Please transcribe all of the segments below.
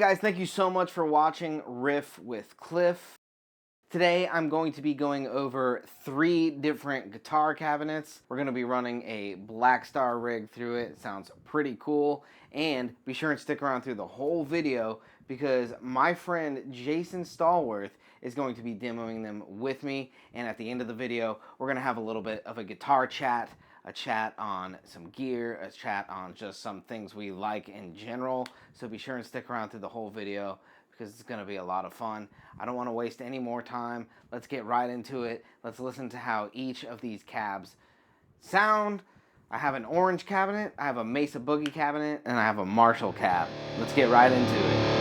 guys, thank you so much for watching Riff with Cliff. Today I'm going to be going over 3 different guitar cabinets. We're going to be running a Black Star rig through it. It sounds pretty cool. And be sure and stick around through the whole video because my friend Jason Stallworth is going to be demoing them with me. And at the end of the video, we're going to have a little bit of a guitar chat, a chat on some gear, a chat on just some things we like in general. So be sure and stick around through the whole video because it's going to be a lot of fun. I don't want to waste any more time. Let's get right into it. Let's listen to how each of these cabs sound. I have an orange cabinet, I have a Mesa Boogie cabinet, and I have a Marshall cab. Let's get right into it.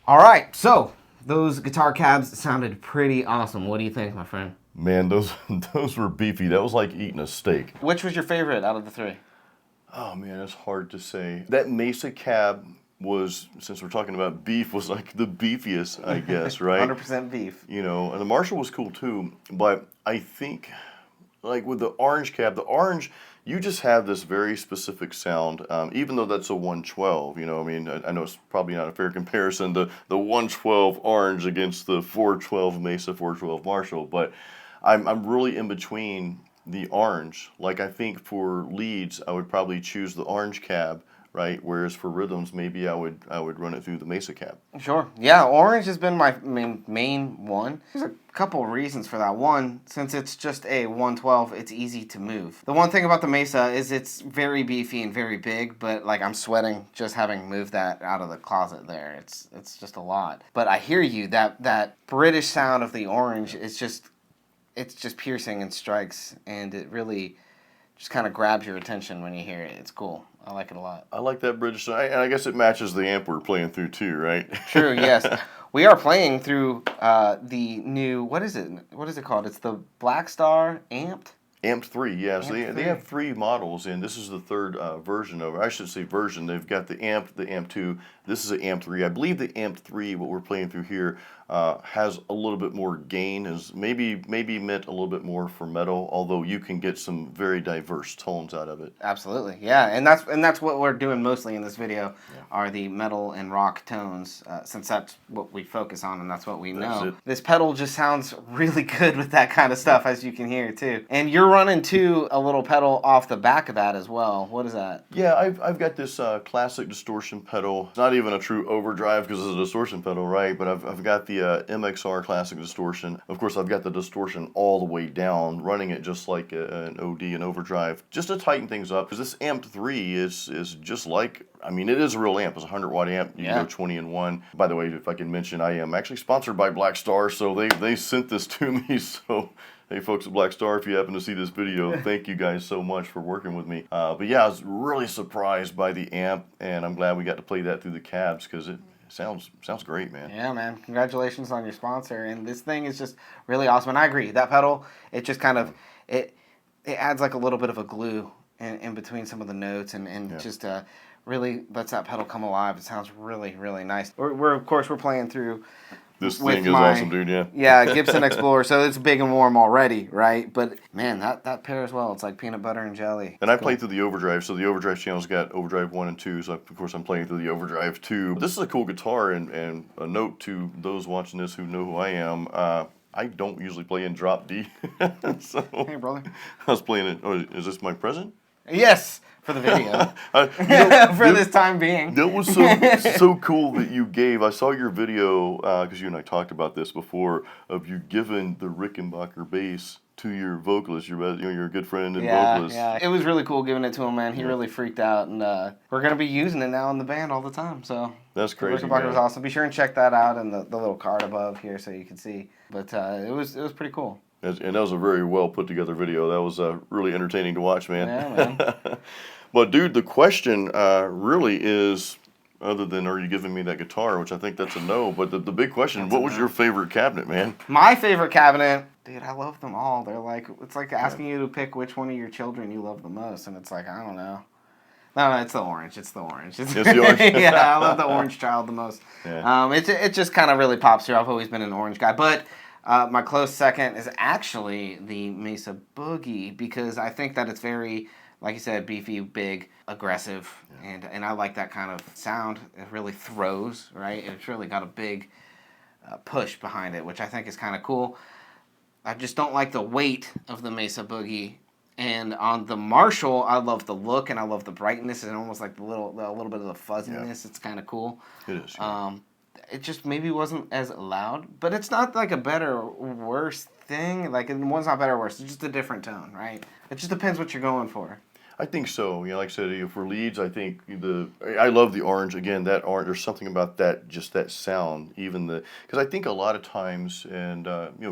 All right, so those guitar cabs sounded pretty awesome. What do you think, my friend? Man, those were beefy. That was like eating a steak. Which was your favorite out of the 3? Oh man, it's hard to say. That Mesa cab was, since we're talking about beef, was like the beefiest, I guess, right? 100% beef. You know, and the Marshall was cool too, but I think, like with the orange cab, the orange, you just have this very specific sound, even though that's a 112, you know, I mean, I know it's probably not a fair comparison, the 112 orange against the 412 Mesa, 412 Marshall, but I'm really in between the orange. Like I think for leads, I would probably choose the orange cab, right? Whereas for rhythms, maybe I would run it through the Mesa cab. Sure. Yeah, orange has been my main one. There's a couple reasons for that. One, since it's just a 112, it's easy to move. The one thing about the Mesa is it's very beefy and very big, but like I'm sweating just having moved that out of the closet there. It's just a lot. But I hear you, that British sound of the orange is just, it's just piercing and strikes, and it really just kind of grabs your attention when you hear it. It's cool. I like it a lot. I like that British sound, and I guess it matches the amp we're playing through too, right? True, yes. We are playing through the new, what is it? What is it called? It's the Black Star Amped? Amp 3, yes. Amp They have 3 models, and this is the third version of it. I should say version. They've got the Amp 2. This is an Amp 3. I believe the Amp 3, what we're playing through here, has a little bit more gain, is maybe meant a little bit more for metal, although you can get some very diverse tones out of it. Absolutely, yeah, and that's what we're doing mostly in this video, are the metal and rock tones, since that's what we focus on and that's what we know. This pedal just sounds really good with that kind of stuff, as you can hear too. And you're running too a little pedal off the back of that as well. What is that? Yeah, I've got this classic distortion pedal. It's not even a true overdrive because it's a distortion pedal, right? But I've got the MXR classic distortion. Of course, I've got the distortion all the way down, running it just like an OD and overdrive, just to tighten things up. Because this Amp 3 is just like, I mean, it is a real amp. It's a 100-watt amp. You can go 20 in 1. By the way, if I can mention, I am actually sponsored by Black Star, so they sent this to me. So, hey, folks at Black Star, if you happen to see this video, thank you guys so much for working with me. But yeah, I was really surprised by the amp, and I'm glad we got to play that through the cabs because it sounds great, man. Yeah, man. Congratulations on your sponsor. And this thing is just really awesome. And I agree. That pedal, it just kind of, it adds like a little bit of a glue in between some of the notes and just really lets that pedal come alive. It sounds really, really nice. We're of course, we're playing through this thing is awesome, dude, yeah. Yeah, Gibson Explorer, so it's big and warm already, right? But, man, that pairs well. It's like peanut butter and jelly. And I played through the overdrive, so the overdrive channel's got overdrive 1 and 2, so of course I'm playing through the overdrive 2. This is a cool guitar, and a note to those watching this who know who I am, I don't usually play in drop D. So hey, brother. I was playing it, oh, is this my present? Yes! For the video. For this time being. That was so cool that you gave. I saw your video, because you and I talked about this before, of you giving the Rickenbacker bass to your vocalist, your good friend and vocalist. Yeah, it was really cool giving it to him, man. He really freaked out, and we're going to be using it now in the band all the time, so. That's crazy, Rickenbacker was awesome. Be sure and check that out in the little card above here so you can see. But it was pretty cool. And that was a very well put together video. That was really entertaining to watch, man. Yeah, man. But dude, the question really is, other than are you giving me that guitar, which I think that's a no, but the big question, what was your favorite cabinet, man? My favorite cabinet, dude, I love them all. They're like, it's like asking you to pick which one of your children you love the most, and it's like, I don't know. No, it's the orange. It's the orange. It's the orange? Yeah, I love the orange child the most. Yeah. It just kind of really pops here. I've always been an orange guy, but my close second is actually the Mesa Boogie, because I think that it's very, like you said, beefy, big, aggressive, and I like that kind of sound. It really throws, right? It's really got a big push behind it, which I think is kind of cool. I just don't like the weight of the Mesa Boogie. And on the Marshall, I love the look and I love the brightness and almost like a little bit of the fuzziness. It's kind of cool. It is. Yeah. It just maybe wasn't as loud, but it's not like a better or worse thing. Like one's not better or worse. It's just a different tone, right? It just depends what you're going for. I think so. You know, like I said, for leads, I think I love the orange. Again, that orange. There's something about that, just that sound. Because I think a lot of times, and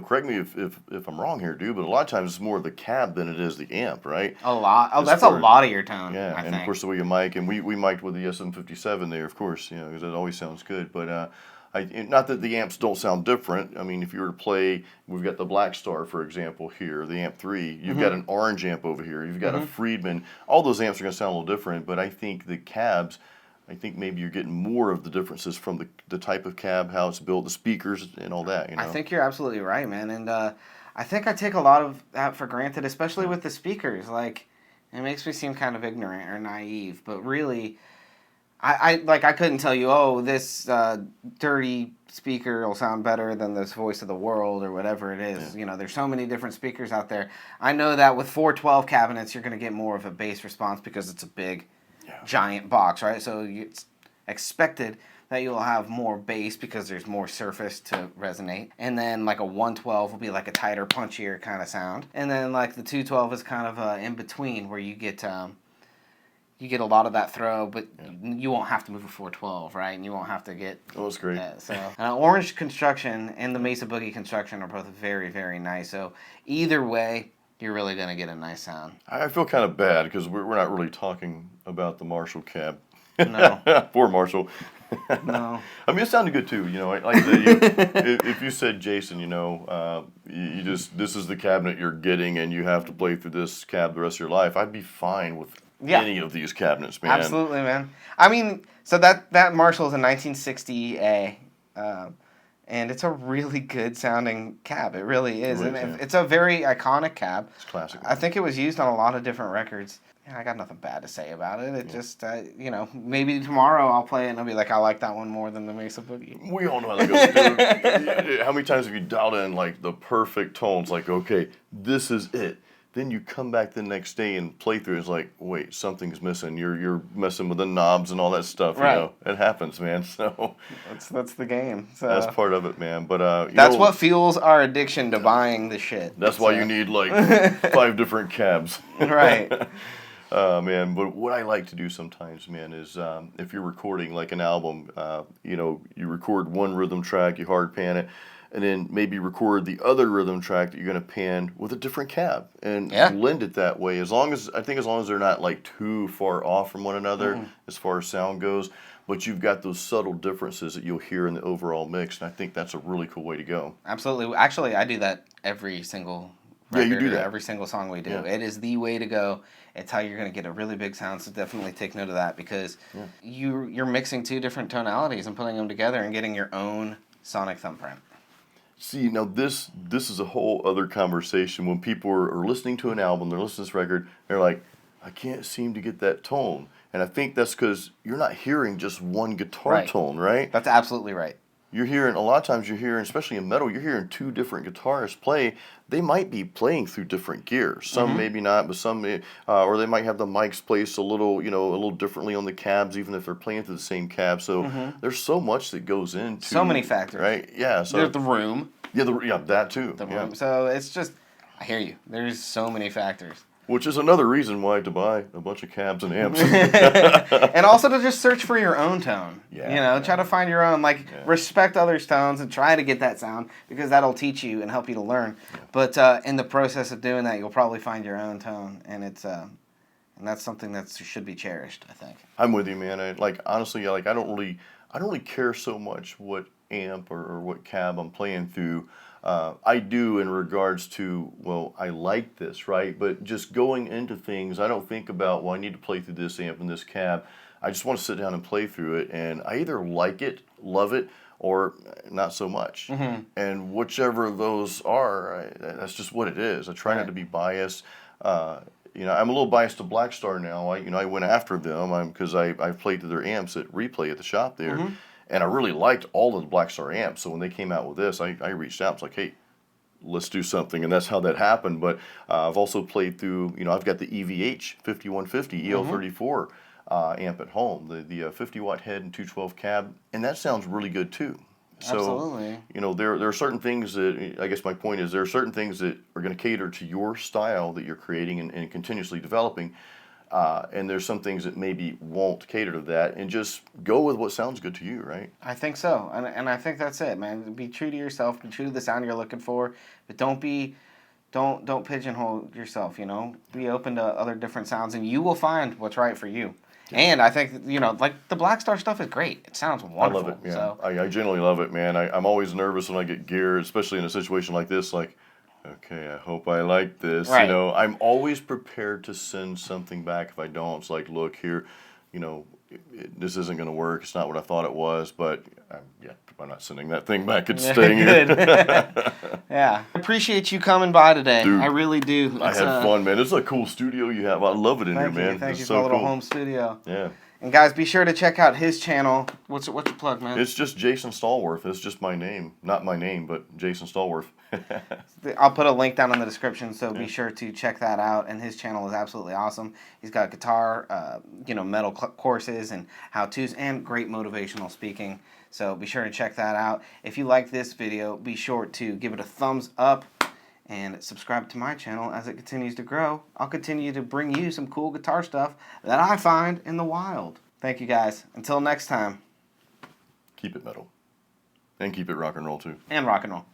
correct me if I'm wrong here, dude, but a lot of times it's more the cab than it is the amp, right? A lot. Oh, that's a lot of your tone. Yeah, I and think. Of course the way you mic, and we mic'd with the SM57 there, of course, because it always sounds good, but. Not that the amps don't sound different. I mean, if you were to play, we've got the Black Star, for example, here, the Amp 3. You've got an orange amp over here. You've got a Friedman. All those amps are going to sound a little different, but I think the cabs, I think maybe you're getting more of the differences from the type of cab, how it's built, the speakers, and all that. I think you're absolutely right, man. And I think I take a lot of that for granted, especially with the speakers. Like, it makes me seem kind of ignorant or naive, but really... I couldn't tell you, oh, this dirty speaker will sound better than this Voice of the World or whatever it is. Yeah. There's so many different speakers out there. I know that with 412 cabinets, you're going to get more of a bass response because it's a big, giant box, right? So it's expected that you'll have more bass because there's more surface to resonate. And then like a 112 will be like a tighter, punchier kind of sound. And then like the 212 is kind of in between where you get... You get a lot of that throw, but you won't have to move a 412, right? And you won't have to get... Oh, that's great. Orange construction and the Mesa Boogie construction are both very, very nice. So either way, you're really going to get a nice sound. I feel kind of bad because we're not really talking about the Marshall cab. No. Poor Marshall. No. I mean, it sounded good too. You know, like I said, if you said, Jason, you know, you just this is the cabinet you're getting, and you have to play through this cab the rest of your life, I'd be fine with any of these cabinets, man. Absolutely, man. I mean, so that Marshall is a 1960A, and it's a really good sounding cab. It really is, It really and is, it's a very iconic cab. It's classic. I think it was used on a lot of different records. I got nothing bad to say about it. It just, you know, maybe tomorrow I'll play it and I'll be like, I like that one more than the Mesa Boogie. We all know how that goes, dude. How many times have you dialed in like the perfect tones? Like, okay, this is it. Then you come back the next day and play through it. It's like, wait, something's missing. You're messing with the knobs and all that stuff. Right. You know, it happens, man. So that's the game. So that's part of it, man. But that's what fuels our addiction to buying the shit. That's why you need like 5 different cabs. Right. Man, but what I like to do sometimes, man, is if you're recording like an album, you know, you record one rhythm track, you hard pan it, and then maybe record the other rhythm track that you're going to pan with a different cab and blend it that way. As long as they're not like too far off from one another as far as sound goes, but you've got those subtle differences that you'll hear in the overall mix, and I think that's a really cool way to go. Absolutely. Actually, I do that every single record, you do that. every single song we do. Yeah. It is the way to go. It's how you're going to get a really big sound, so definitely take note of that because you're mixing 2 different tonalities and putting them together and getting your own sonic thumbprint. See, now this is a whole other conversation. When people are listening to an album, they're listening to this record, they're like, I can't seem to get that tone. And I think that's because you're not hearing just one guitar tone, right? That's absolutely right. You're hearing, a lot of times you're hearing, especially in metal, you're hearing 2 different guitarists play. They might be playing through different gears. Some maybe not, but some, or they might have the mics placed a little differently on the cabs, even if they're playing through the same cab. So there's so much that goes into. So many factors. Right? Yeah. So there's the room. Yeah, that too. The room. So it's just, I hear you. There's so many factors. Which is another reason why to buy a bunch of cabs and amps. And also to just search for your own tone. Yeah. You know, try to find your own, respect others' tones and try to get that sound because that'll teach you and help you to learn. Yeah. But in the process of doing that, you'll probably find your own tone, and it's and that's something that should be cherished, I think. I'm with you, man. Honestly, I don't really care so much what amp or what cab I'm playing through. I do in regards to, well, I like this, right? But just going into things, I don't think about, well, I need to play through this amp and this cab. I just want to sit down and play through it, and I either like it, love it, or not so much. And whichever of those are, that's just what it is. I try not to be biased. You know, I'm a little biased to Black Star now. I went after them because I played through their amps at Replay at the shop there. And I really liked all of the Black Star amps. So when they came out with this, I reached out. I was like, hey, let's do something. And that's how that happened. But I've also played through, you know, I've got the EVH 5150 EL34 amp at home, the 50 watt head and 212 cab. And that sounds really good too. So, absolutely. You know, there are certain things that, I guess my point is, there are certain things that are going to cater to your style that you're creating and continuously developing. And there's some things that maybe won't cater to that, and just go with what sounds good to you, right? I think so, and I think that's it, man. Be true to yourself, be true to the sound you're looking for, but don't pigeonhole yourself. You know, be open to other different sounds, and you will find what's right for you. Yeah. And I think, you know, like the Black Star stuff is great. It sounds wonderful. I love it. Yeah, so. I generally love it, man. I'm always nervous when I get gear, especially in a situation like this, like. Okay, I hope I like this. Right. You know, I'm always prepared to send something back if I don't. It's like, look here, you know, this isn't going to work. It's not what I thought it was, but I'm not sending that thing back. It's staying good. here. Yeah. I appreciate you coming by today. Dude, I really do. I had fun, man. This is a cool studio you have. I love it in here, man. Thank you it's for so a little cool. home studio. Yeah. And guys, be sure to check out his channel. What's your plug, man? It's just Jason Stallworth. It's just my name. Not my name, but Jason Stallworth. I'll put a link down in the description, so be sure to check that out. And his channel is absolutely awesome. He's got guitar, metal courses and how-tos, and great motivational speaking. So be sure to check that out. If you like this video, be sure to give it a thumbs up and subscribe to my channel as it continues to grow. I'll continue to bring you some cool guitar stuff that I find in the wild. Thank you, guys. Until next time. Keep it metal. And keep it rock and roll, too. And rock and roll.